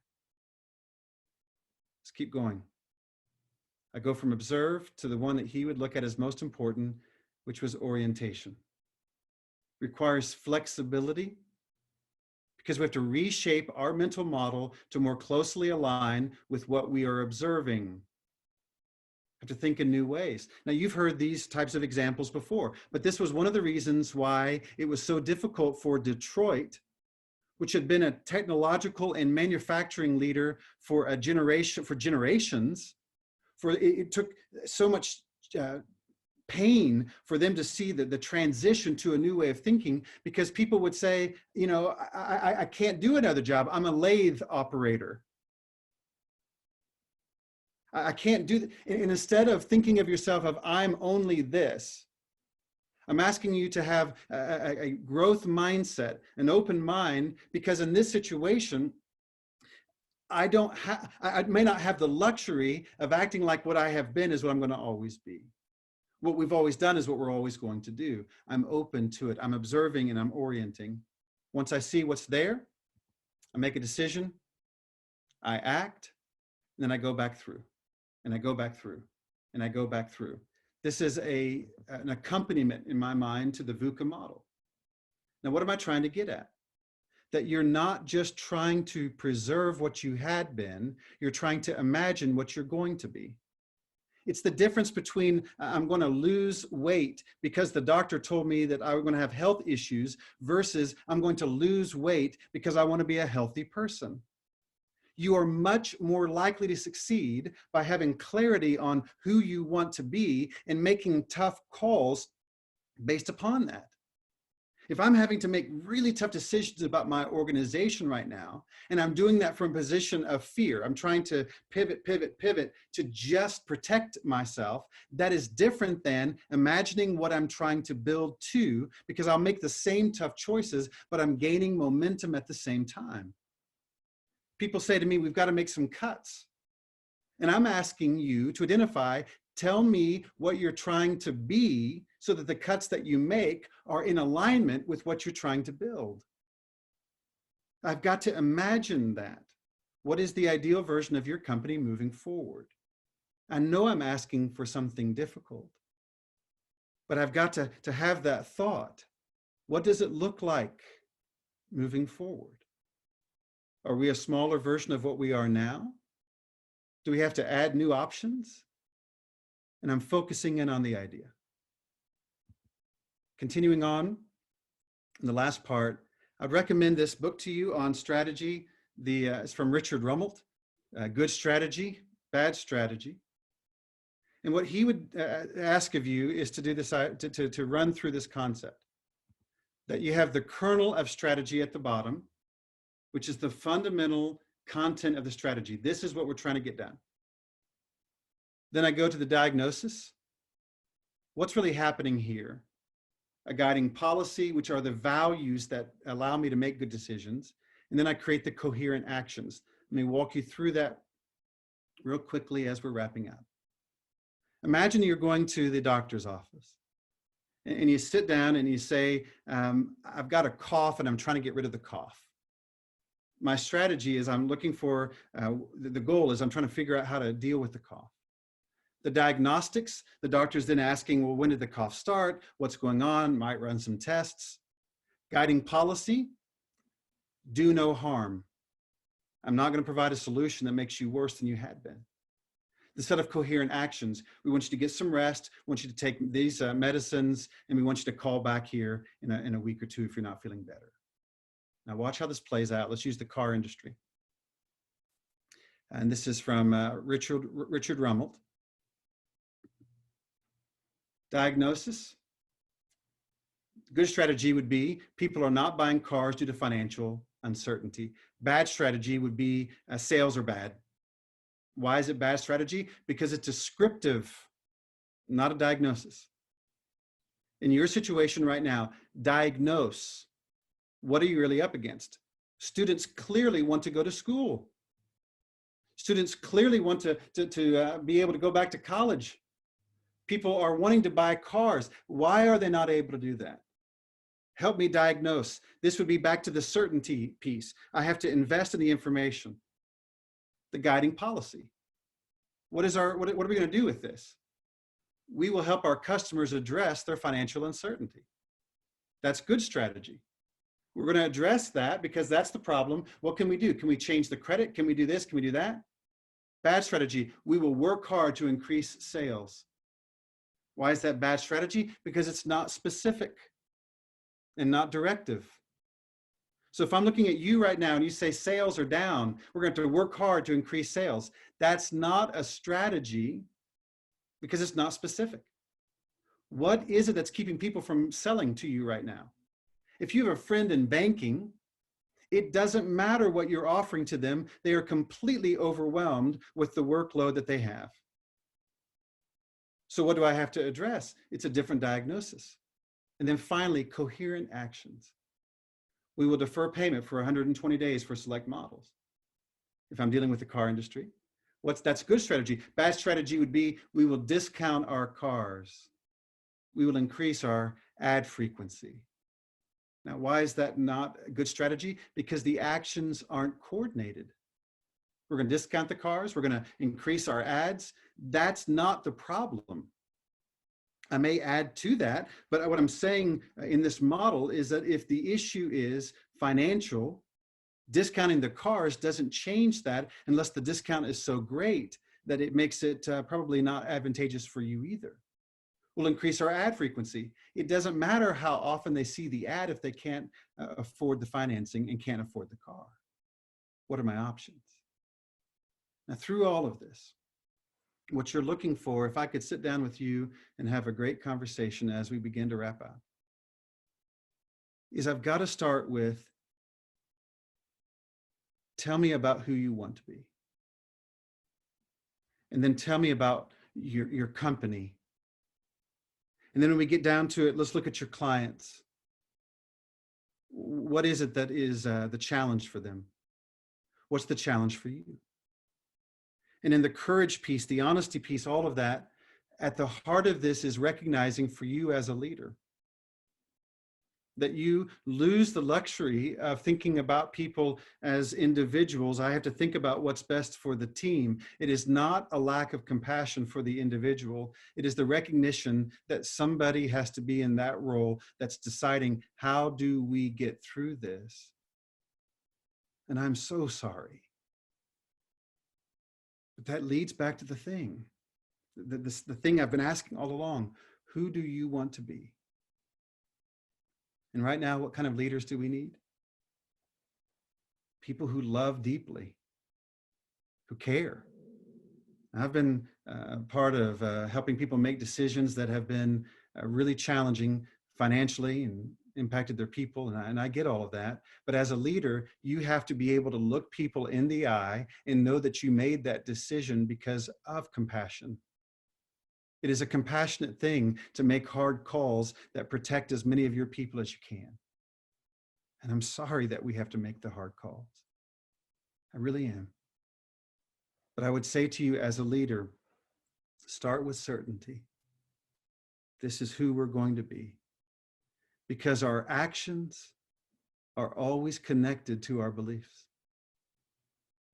Let's keep going. I go from observe to the one that he would look at as most important, which was orientation. Requires flexibility because we have to reshape our mental model to more closely align with what we are observing. Have to think in new ways. Now, you've heard these types of examples before, but this was one of the reasons why it was so difficult for Detroit, which had been a technological and manufacturing leader for generations. It took so much pain for them to see the transition to a new way of thinking, because people would say, you know, I can't do another job. I'm a lathe operator. I can't do that. And instead of thinking of yourself of I'm only this, I'm asking you to have a growth mindset, an open mind, because in this situation, I may not have the luxury of acting like what I have been is what I'm going to always be. What we've always done is what we're always going to do. I'm open to it. I'm observing and I'm orienting. Once I see what's there, I make a decision, I act, and then I go back through, and I go back through, and I go back through. This is an accompaniment in my mind to the VUCA model. Now, what am I trying to get at? That you're not just trying to preserve what you had been, you're trying to imagine what you're going to be. It's the difference between I'm going to lose weight because the doctor told me that I'm going to have health issues versus I'm going to lose weight because I want to be a healthy person. You are much more likely to succeed by having clarity on who you want to be and making tough calls based upon that. If I'm having to make really tough decisions about my organization right now, and I'm doing that from a position of fear, I'm trying to pivot to just protect myself, that is different than imagining what I'm trying to build to, because I'll make the same tough choices, but I'm gaining momentum at the same time. People say to me, we've got to make some cuts. And I'm asking you to identify, tell me what you're trying to be so that the cuts that you make are in alignment with what you're trying to build. I've got to imagine that. What is the ideal version of your company moving forward? I know I'm asking for something difficult, but I've got to have that thought. What does it look like moving forward? Are we a smaller version of what we are now? Do we have to add new options? And I'm focusing in on the idea. Continuing on, in the last part, I'd recommend this book to you on strategy. It's from Richard Rummelt, Good Strategy, Bad Strategy. And what he would ask of you is to do this, to run through this concept, that you have the kernel of strategy at the bottom, which is the fundamental content of the strategy. This is what we're trying to get done. Then I go to the diagnosis. What's really happening here? A guiding policy, which are the values that allow me to make good decisions. And then I create the coherent actions. Let me walk you through that real quickly as we're wrapping up. Imagine you're going to the doctor's office and you sit down and you say, I've got a cough and I'm trying to get rid of the cough. My strategy is I'm looking for, the goal is I'm trying to figure out how to deal with the cough. The diagnostics, the doctor's then asking, well, when did the cough start? What's going on? Might run some tests. Guiding policy, do no harm. I'm not going to provide a solution that makes you worse than you had been. The set of coherent actions, we want you to get some rest, we want you to take these medicines, and we want you to call back here in a week or two if you're not feeling better. Now watch how this plays out. Let's use the car industry. And this is from Richard Rummelt. Diagnosis. Good strategy would be people are not buying cars due to financial uncertainty. Bad strategy would be sales are bad. Why is it bad strategy? Because it's descriptive, not a diagnosis. In your situation right now, diagnose. What are you really up against? Students clearly want to go to school. Students clearly want to be able to go back to college. People are wanting to buy cars. Why are they not able to do that? Help me diagnose. This would be back to the certainty piece. I have to invest in the information. The guiding policy. What are we going to do with this? We will help our customers address their financial uncertainty. That's good strategy. We're going to address that because that's the problem. What can we do? Can we change the credit? Can we do this? Can we do that? Bad strategy. We will work hard to increase sales. Why is that bad strategy? Because it's not specific and not directive. So if I'm looking at you right now and you say sales are down, we're going to have to work hard to increase sales. That's not a strategy because it's not specific. What is it that's keeping people from selling to you right now? If you have a friend in banking, it doesn't matter what you're offering to them. They are completely overwhelmed with the workload that they have. So what do I have to address? It's a different diagnosis. And then finally, coherent actions. We will defer payment for 120 days for select models. If I'm dealing with the car industry, that's good strategy. Bad strategy would be we will discount our cars. We will increase our ad frequency. Now, why is that not a good strategy? Because the actions aren't coordinated. We're going to discount the cars. We're going to increase our ads. That's not the problem. I may add to that, but what I'm saying in this model is that if the issue is financial, discounting the cars doesn't change that unless the discount is so great that it makes it probably not advantageous for you either. We'll increase our ad frequency. It doesn't matter how often they see the ad if they can't afford the financing and can't afford the car. What are my options? Now, through all of this, what you're looking for, if I could sit down with you and have a great conversation as we begin to wrap up. is I've got to start with, tell me about who you want to be. And then tell me about your company. And then when we get down to it, let's look at your clients. What is it that is the challenge for them? What's the challenge for you? And in the courage piece, the honesty piece, all of that, at the heart of this is recognizing for you as a leader that you lose the luxury of thinking about people as individuals. I have to think about what's best for the team. It is not a lack of compassion for the individual. It is the recognition that somebody has to be in that role that's deciding, how do we get through this? And I'm so sorry. But that leads back to the thing, the thing I've been asking all along. Who do you want to be? And right now, what kind of leaders do we need? People who love deeply, who care. I've been part of helping people make decisions that have been really challenging financially and impacted their people, and I get all of that. But as a leader, you have to be able to look people in the eye and know that you made that decision because of compassion. It is a compassionate thing to make hard calls that protect as many of your people as you can. And I'm sorry that we have to make the hard calls. I really am. But I would say to you as a leader, start with certainty. This is who we're going to be. Because our actions are always connected to our beliefs.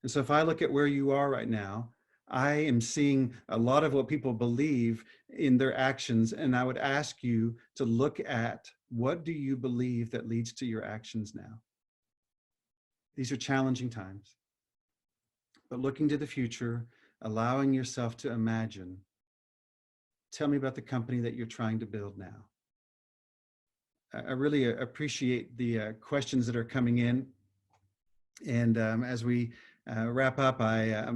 And so if I look at where you are right now, I am seeing a lot of what people believe in their actions. And I would ask you to look at, what do you believe that leads to your actions now? These are challenging times. But looking to the future, allowing yourself to imagine, tell me about the company that you're trying to build now. I really appreciate the questions that are coming in. And as we wrap up, I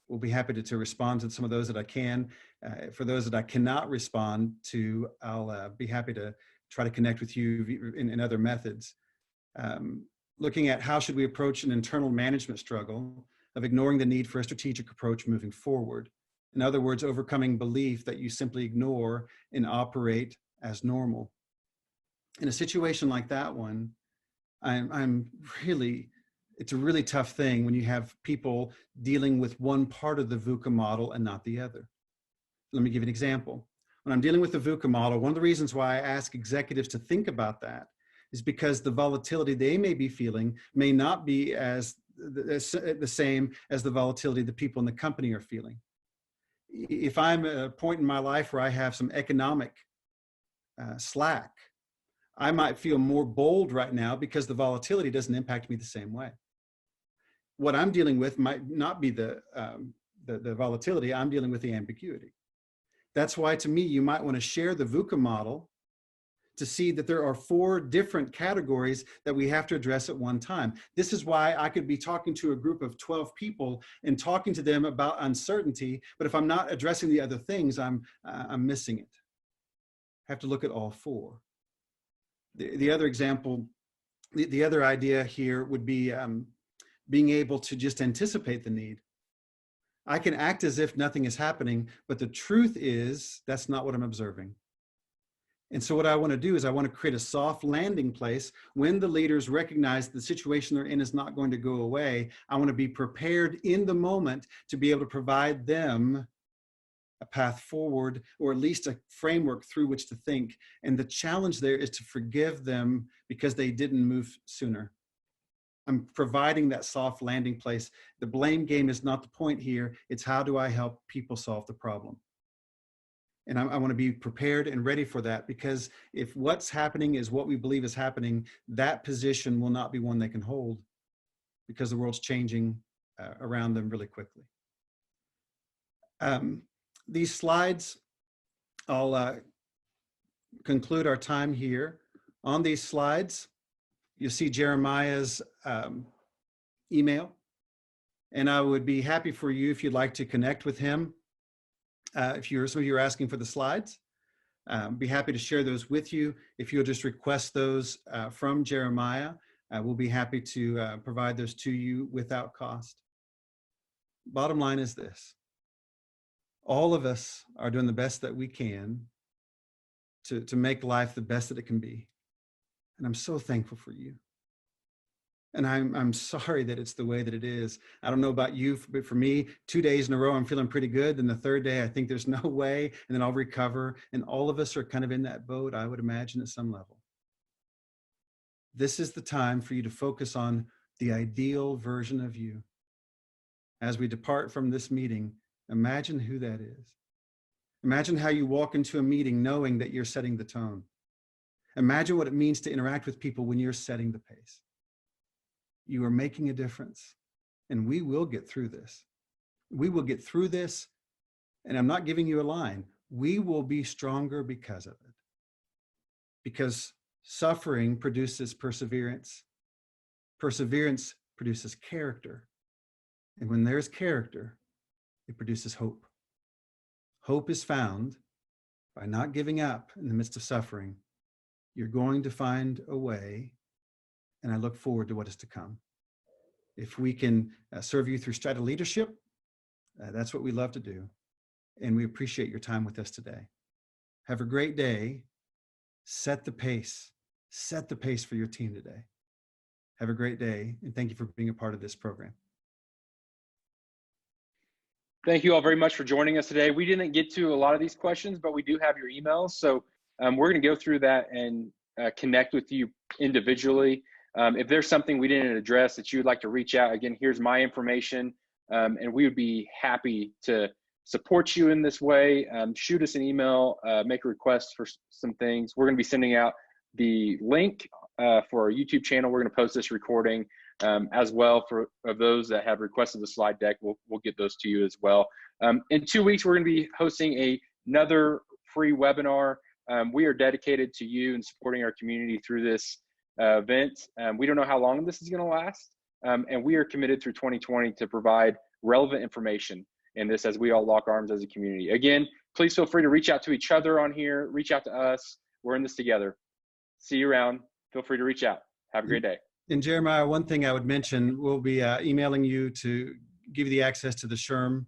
will be happy to respond to some of those that I can. For those that I cannot respond to, I'll be happy to try to connect with you in other methods. Looking at how should we approach an internal management struggle of ignoring the need for a strategic approach moving forward. In other words, overcoming belief that you simply ignore and operate as normal. In a situation like that one, it's a really tough thing when you have people dealing with one part of the VUCA model and not the other. Let me give you an example. When I'm dealing with the VUCA model, one of the reasons why I ask executives to think about that is because the volatility they may be feeling may not be as the same as the volatility the people in the company are feeling. If I'm at a point in my life where I have some economic slack, I might feel more bold right now because the volatility doesn't impact me the same way. What I'm dealing with might not be the volatility, I'm dealing with the ambiguity. That's why, to me, you might want to share the VUCA model to see that there are 4 different categories that we have to address at one time. This is why I could be talking to a group of 12 people and talking to them about uncertainty, but if I'm not addressing the other things, I'm missing it. I have to look at all 4. The other example, the other idea here would be being able to just anticipate the need. I can act as if nothing is happening, but the truth is that's not what I'm observing. And so what I want to do is I want to create a soft landing place. When the leaders recognize the situation they're in is not going to go away, I want to be prepared in the moment to be able to provide them a path forward, or at least a framework through which to think. And the challenge there is to forgive them because they didn't move sooner. I'm providing that soft landing place. The blame game is not the point here. It's how do I help people solve the problem? And I want to be prepared and ready for that, because if what's happening is what we believe is happening, that position will not be one they can hold, because the world's changing around them really quickly. These slides, I'll conclude our time here. On these slides, you'll see Jeremiah's email, and I would be happy for you if you'd like to connect with him. Some of you are asking for the slides. Be happy to share those with you. If you'll just request those from Jeremiah, we'll be happy to provide those to you without cost. Bottom line is this: all of us are doing the best that we can to make life the best that it can be. And I'm so thankful for you. And I'm sorry that it's the way that it is. I don't know about you, but for me, 2 days in a row, I'm feeling pretty good. Then the third day, I think there's no way, and then I'll recover. And all of us are kind of in that boat, I would imagine, at some level. This is the time for you to focus on the ideal version of you. As we depart from this meeting, imagine who that is. Imagine how you walk into a meeting knowing that you're setting the tone. Imagine what it means to interact with people when you're setting the pace. You are making a difference, and we will get through this. We will get through this, and I'm not giving you a line. We will be stronger because of it. Because suffering produces perseverance. Perseverance produces character. And when there's character, it produces hope. Hope is found by not giving up in the midst of suffering. You're going to find a way, and I look forward to what is to come. If we can serve you through Strata leadership, that's what we love to do. And we appreciate your time with us today. Have a great day. Set the pace. Set the pace for your team today. Have a great day, and thank you for being a part of this program. Thank you all very much for joining us today. We didn't get to a lot of these questions, but we do have your emails. So we're going to go through that and connect with you individually. If there's something we didn't address that you would like to reach out, again, here's my information, and we would be happy to support you in this way. Shoot us an email, make a request for some things. We're going to be sending out the link for our YouTube channel. We're going to post this recording as well for those that have requested the slide deck. We'll get those to you as well. In 2 weeks, we're going to be hosting another free webinar. We are dedicated to you and supporting our community through this event. We don't know how long this is going to last, and we are committed through 2020 to provide relevant information in this as we all lock arms as a community. Again, please feel free to reach out to each other on here, reach out to us. We're in this together. See you around. Feel free to reach out. Have a great day. And Jeremiah, one thing I would mention, we'll be emailing you to give you the access to the SHRM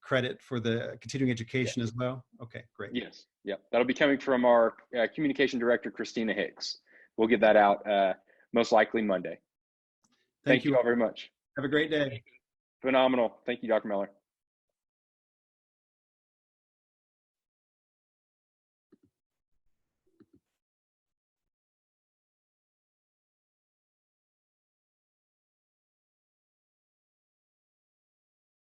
credit for the continuing education as well. Okay, great. Yes, yeah, that'll be coming from our communication director, Christina Hicks. We'll get that out most likely Monday. Thank you all very much. Have a great day. Phenomenal. Thank you, Dr. Mellor.